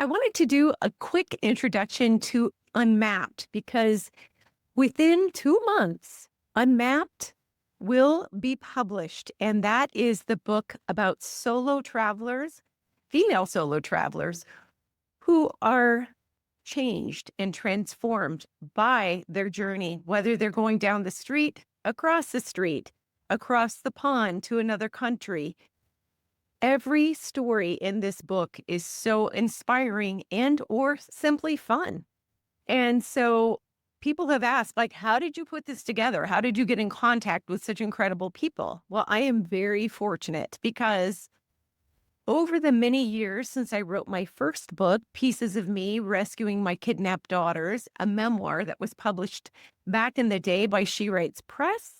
I wanted to do a quick introduction to Unmapped because within 2 months, Unmapped will be published. And that is the book about solo travelers, female solo travelers, who are changed and transformed by their journey, whether they're going down the street, across the pond to another country. Every story in this book is so inspiring and or simply fun. And so people have asked, like, how did you put this together? How did you get in contact with such incredible people? Well, I am very fortunate because over the many years since I wrote my first book, Pieces of Me Rescuing My Kidnapped Daughters, a memoir that was published back in the day by She Writes Press,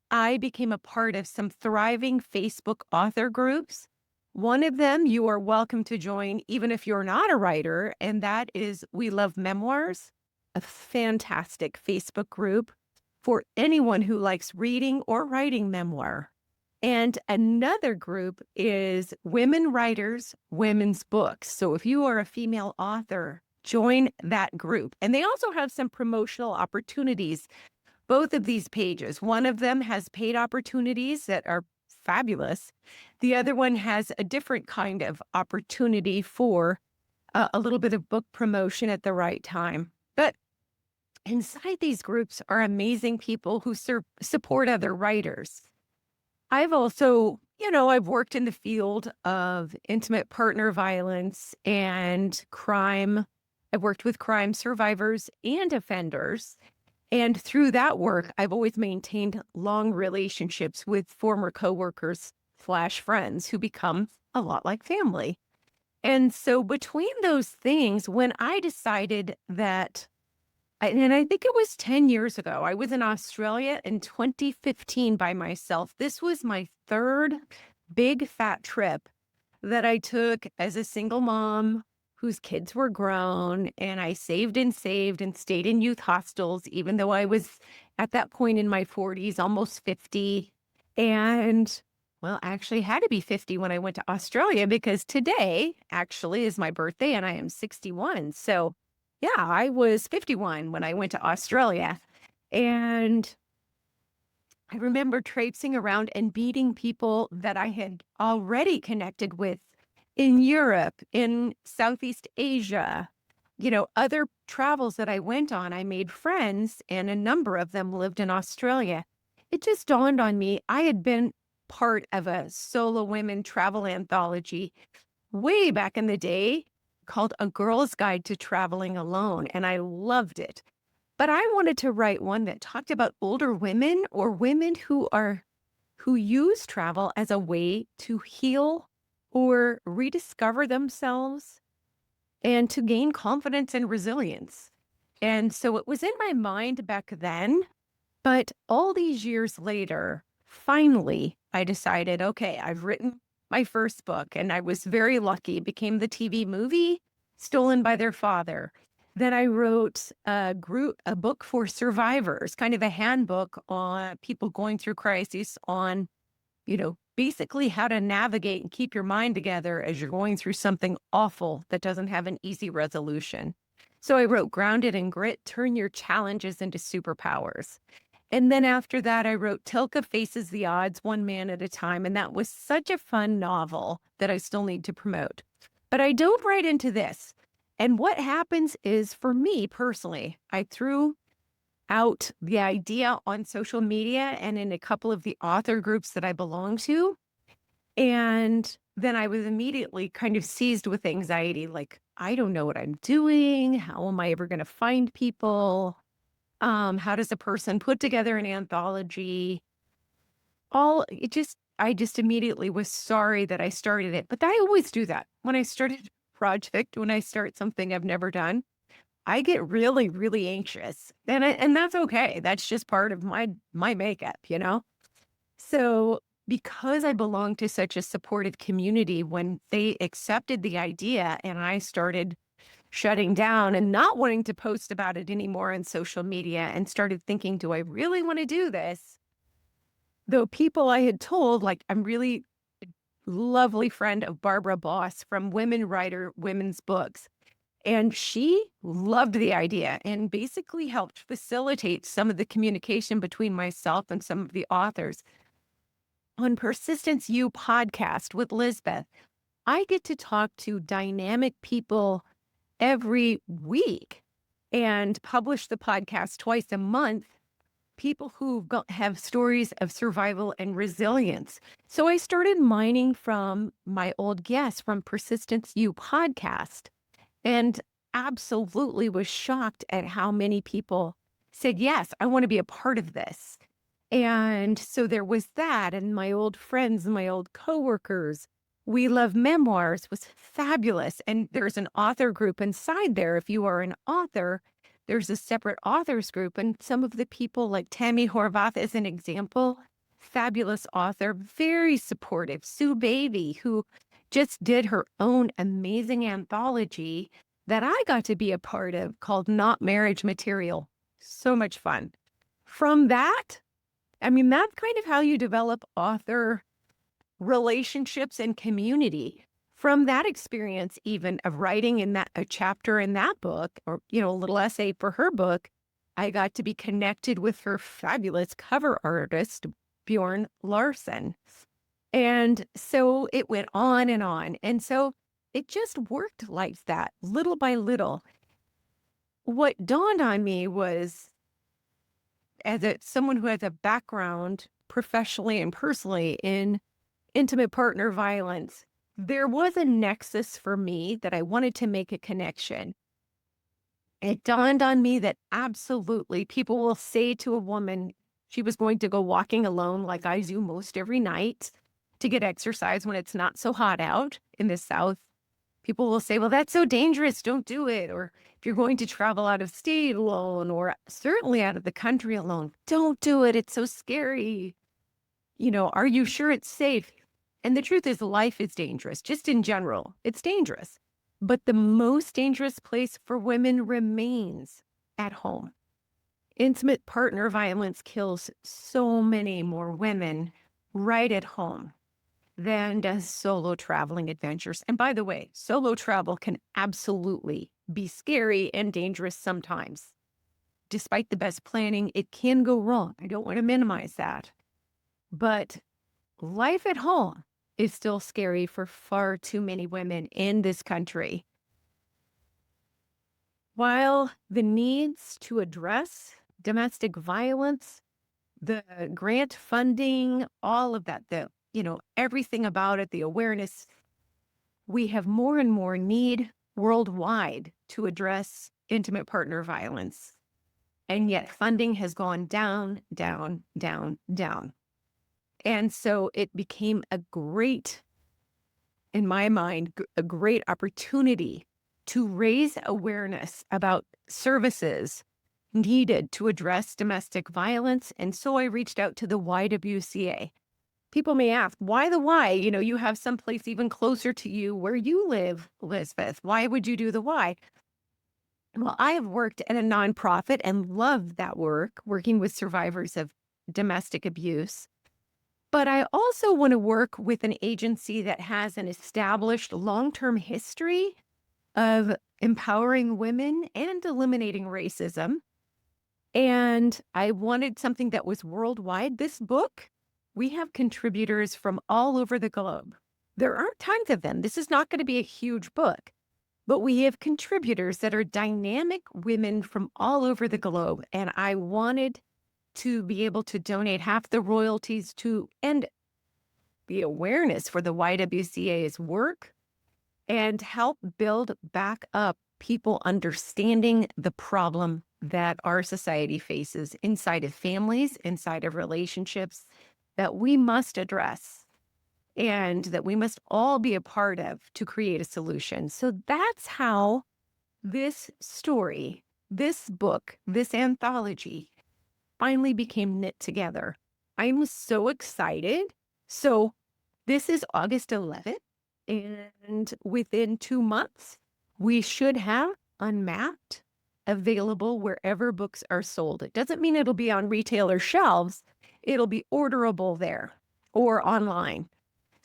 I became a part of some thriving Facebook author groups. One of them you are welcome to join, even if you're not a writer, and that is We Love Memoirs, a fantastic Facebook group for anyone who likes reading or writing memoir. And another group is Women Writers, Women's Books. So if you are a female author, join that group. And they also have some promotional opportunities, both of these pages. One of them has paid opportunities that are fabulous. The other one has a different kind of opportunity for a little bit of book promotion at the right time. But inside these groups are amazing people who support other writers. I've also, I've worked in the field of intimate partner violence and crime. I've worked with crime survivors and offenders. And through that work, I've always maintained long relationships with former coworkers/friends who become a lot like family. And so between those things, when I decided that, and I think it was 10 years ago, I was in Australia in 2015 by myself. This was my third big fat trip that I took as a single mom whose kids were grown, and I saved and stayed in youth hostels, even though I was at that point in my 40s, almost 50. And well, I actually had to be 50 when I went to Australia because today actually is my birthday and I am 61. So yeah, I was 51 when I went to Australia. And I remember traipsing around and meeting people that I had already connected with in Europe, in Southeast Asia, other travels that I went on. I made friends, and a number of them lived in Australia. It just dawned on me I had been part of a solo women travel anthology way back in the day called A Girl's Guide to Traveling Alone, and I loved it. But I wanted to write one that talked about older women or women who use travel as a way to heal or rediscover themselves and to gain confidence and resilience. And so it was in my mind back then, but all these years later, finally, I decided, okay, I've written my first book and I was very lucky. It became the TV movie, Stolen by Their Father. Then I wrote a book for survivors, kind of a handbook on people going through crises on, basically how to navigate and keep your mind together as you're going through something awful that doesn't have an easy resolution. So I wrote Grounded in Grit, Turn Your Challenges into Superpowers. And then after that, I wrote Tilka Faces the Odds, One Man at a Time. And that was such a fun novel that I still need to promote. But I dove right into this. And what happens is, for me personally, I threw out the idea on social media and in a couple of the author groups that I belong to. And then I was immediately kind of seized with anxiety, like, I don't know what I'm doing. How am I ever going to find people? How does a person put together an anthology? I just immediately was sorry that I started it. But I always do that. When I started a project, when I start something I've never done, I get really, really anxious. And that's okay. That's just part of my makeup. So because I belong to such a supportive community, when they accepted the idea and I started shutting down and not wanting to post about it anymore on social media and started thinking, do I really want to do this? Though people I had told, like, I'm really lovely friend of Barbara Boss from Women Writer Women's Books. And she loved the idea and basically helped facilitate some of the communication between myself and some of the authors. On Persistence U podcast with Lisbeth, I get to talk to dynamic people every week and publish the podcast twice a month. People who have stories of survival and resilience. So I started mining from my old guests from Persistence U podcast and absolutely was shocked at how many people said, yes, I want to be a part of this. And so there was that, and my old friends and my old coworkers. We Love Memoirs was fabulous. And there's an author group inside there. If you are an author, there's a separate authors group. And some of the people, like Tammy Horvath as an example, fabulous author, very supportive. Sue Baby, who just did her own amazing anthology that I got to be a part of called Not Marriage Material. So much fun. From that, I mean, that's kind of how you develop author relationships and community. From that experience, even of writing in that a chapter in that book, or a little essay for her book, I got to be connected with her fabulous cover artist, Bjorn Larson. And so it went on and on. And so it just worked like that, little by little. What dawned on me was, as someone who has a background professionally and personally in intimate partner violence, there was a nexus for me that I wanted to make a connection. It dawned on me that absolutely people will say to a woman she was going to go walking alone, like I do most every night, to get exercise when it's not so hot out in the South. People will say, well, that's so dangerous. Don't do it. Or if you're going to travel out of state alone, or certainly out of the country alone, don't do it. It's so scary. Are you sure it's safe? And the truth is, life is dangerous, just in general. It's dangerous. But the most dangerous place for women remains at home. Intimate partner violence kills so many more women right at home than does solo traveling adventures. And by the way, solo travel can absolutely be scary and dangerous sometimes. Despite the best planning, it can go wrong. I don't want to minimize that. But life at home is still scary for far too many women in this country. While the needs to address domestic violence, the grant funding, all of that, everything about it, the awareness, we have more and more need worldwide to address intimate partner violence. And yet funding has gone down, down, down, down. And so it became in my mind, a great opportunity to raise awareness about services needed to address domestic violence. And so I reached out to the YWCA. People may ask, why the Y? You have someplace even closer to you where you live, Elizabeth. Why would you do the Y? Well, I have worked at a nonprofit and love that work, working with survivors of domestic abuse. But I also want to work with an agency that has an established long-term history of empowering women and eliminating racism. And I wanted something that was worldwide. This book, we have contributors from all over the globe. There aren't tons of them. This is not going to be a huge book, but we have contributors that are dynamic women from all over the globe. And I wanted to be able to donate half the royalties to and the awareness for the YWCA's work and help build back up people understanding the problem that our society faces inside of families, inside of relationships, that we must address and that we must all be a part of to create a solution. So that's how this story, this book, this anthology finally became knit together. I'm so excited. So this is August 11th, and within 2 months, we should have Unmapped available wherever books are sold. It doesn't mean it'll be on retailer shelves. It'll be orderable there or online.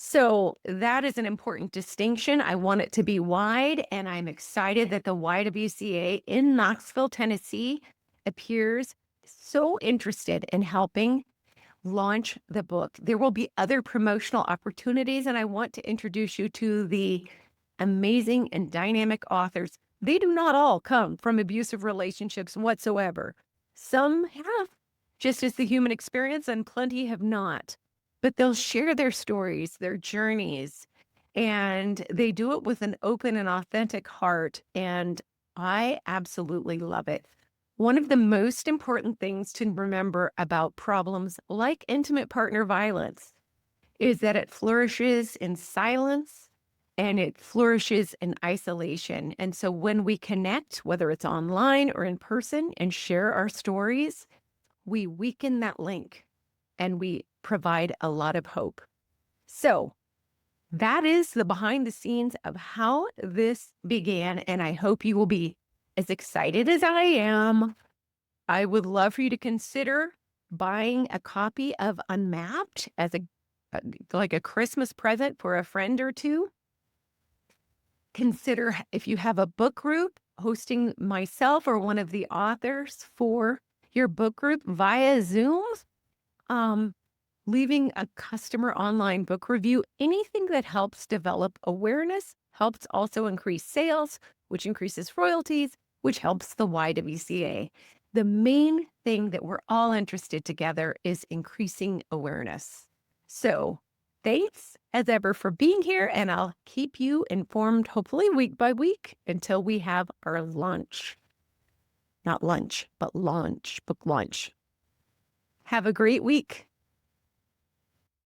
So that is an important distinction. I want it to be wide, and I'm excited that the YWCA in Knoxville, Tennessee appears so interested in helping launch the book. There will be other promotional opportunities, and I want to introduce you to the amazing and dynamic authors. They do not all come from abusive relationships whatsoever. Some have, just as the human experience, and plenty have not. But they'll share their stories, their journeys, and they do it with an open and authentic heart. And I absolutely love it. One of the most important things to remember about problems like intimate partner violence is that it flourishes in silence and it flourishes in isolation. And so when we connect, whether it's online or in person, and share our stories, we weaken that link and we provide a lot of hope. So that is the behind the scenes of how this began. And I hope you will be as excited as I am. I would love for you to consider buying a copy of Unmapped as like a Christmas present for a friend or two. Consider if you have a book group, hosting myself or one of the authors for your book group via Zoom. Um, Leaving a customer online book review, anything that helps develop awareness helps also increase sales, which increases royalties, which helps the YWCA. The main thing that we're all interested together is increasing awareness. So thanks as ever for being here, and I'll keep you informed, hopefully week by week, until we have our lunch. Not lunch, but launch, book launch. Have a great week.